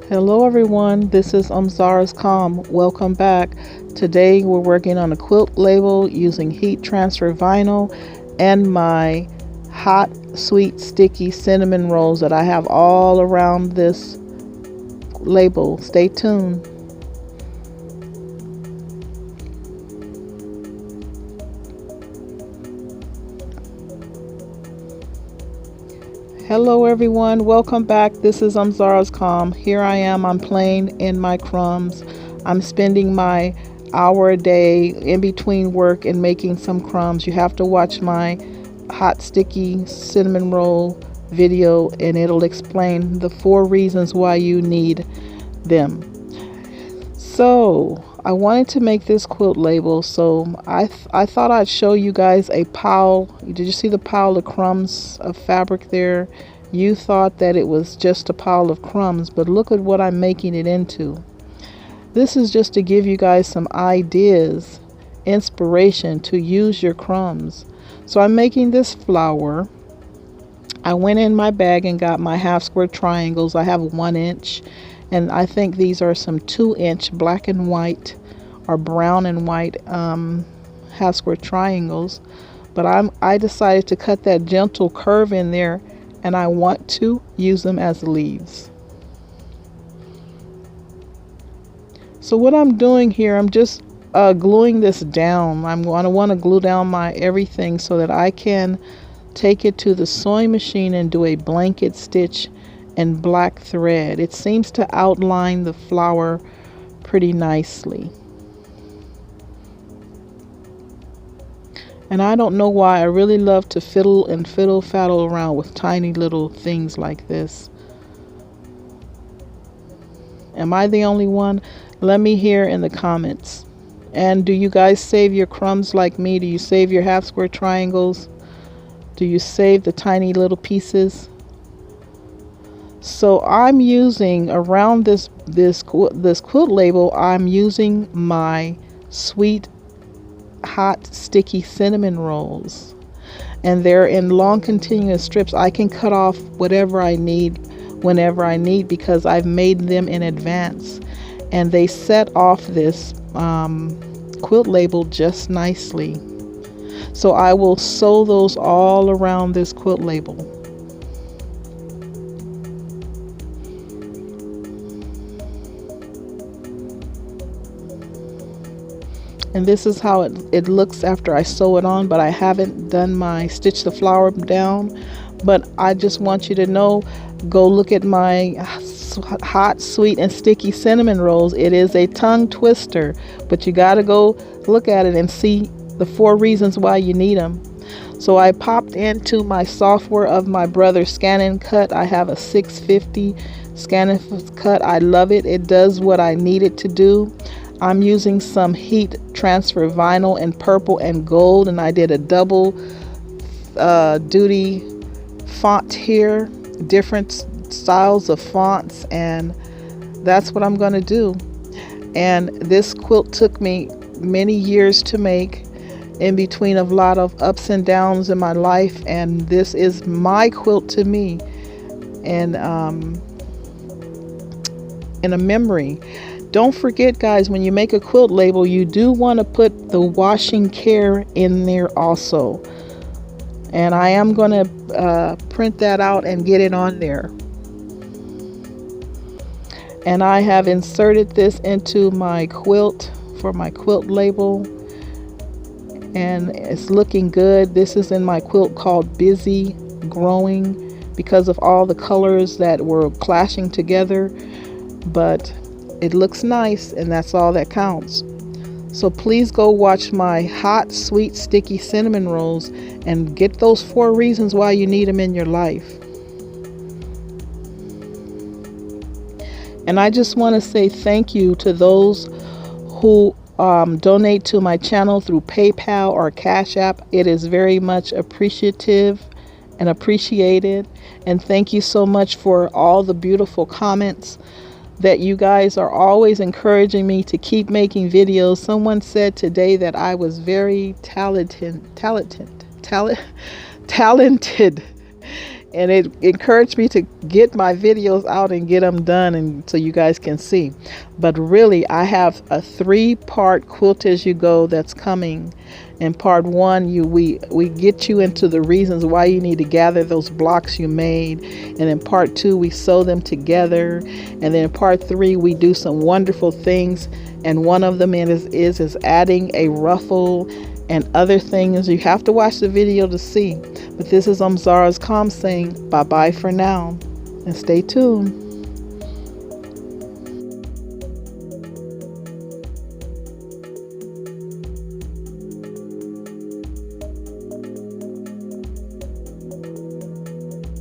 Hello everyone, this is Zara's Calm. Welcome back. Today we're working on a quilt label using heat transfer vinyl and my hot, sweet, sticky cinnamon rolls that I have all around this label. Stay tuned. Hello everyone, welcome back. This is Zara's Calm. Here I am, I'm playing in my crumbs. I'm spending my hour a day in between work and making some crumbs. You have to watch my hot sticky cinnamon roll video and it'll explain the 4 reasons why you need them. So I wanted to make this quilt label, so I thought I'd show you guys a pile. Did you see the pile of crumbs of fabric there? You thought that it was just a pile of crumbs, but look at what I'm making it into. This is just to give you guys some ideas, inspiration to use your crumbs. So I'm making this flower. I went in my bag and got my half square triangles. I have 1 inch. And I think these are some 2-inch black and white or brown and white half square triangles. But I decided to cut that gentle curve in there, and I want to use them as leaves. So what I'm doing here, I'm just gluing this down. I want to glue down my everything so that I can take it to the sewing machine and do a blanket stitch and black thread. It seems to outline the flower pretty nicely. And I don't know why, I really love to fiddle faddle around with tiny little things like this. Am I the only one? Let me hear in the comments. And do you guys save your crumbs like me? Do you save your half square triangles? Do you save the tiny little pieces? So I'm using around this quilt label, I'm using my sweet, hot, sticky cinnamon rolls. And they're in long continuous strips. I can cut off whatever I need whenever I need because I've made them in advance. And they set off this quilt label just nicely. So I will sew those all around this quilt label. And this is how it looks after I sew it on, but I haven't done my stitch the flower down. But I just want you to know, go look at my hot, sweet, and sticky cinnamon rolls. It is a tongue twister, but you got to go look at it and see the 4 reasons why you need them. So I popped into my software of my brother Scan and Cut. I have a 650 Scan and Cut. I love it. It does what I need it to do. I'm using some heat transfer vinyl in purple and gold, and I did a double duty font here, different styles of fonts, and that's what I'm going to do. And this quilt took me many years to make, in between a lot of ups and downs in my life, and this is my quilt to me, and in a memory. Don't forget, guys, when you make a quilt label, you do want to put the washing care in there also. And I am going to print that out and get it on there. And I have inserted this into my quilt for my quilt label. And it's looking good. This is in my quilt called Busy Growing because of all the colors that were clashing together. But it looks nice, and that's all that counts. So please go watch my hot, sweet, sticky cinnamon rolls and get those 4 reasons why you need them in your life. And I just want to say thank you to those who donate to my channel through PayPal or Cash App. It is very much appreciative and appreciated. And thank you so much for all the beautiful comments that you guys are always encouraging me to keep making videos. Someone said today that I was very talented and it encouraged me to get my videos out and get them done, and so you guys can see. But really, I have a 3-part quilt as you go that's coming. In part 1, we get you into the reasons why you need to gather those blocks you made, and in part 2 we sew them together, and then in part 3 we do some wonderful things, and one of them is adding a ruffle and other things. You have to watch the video to see. But this is Zara's Calm saying bye bye for now, and stay tuned.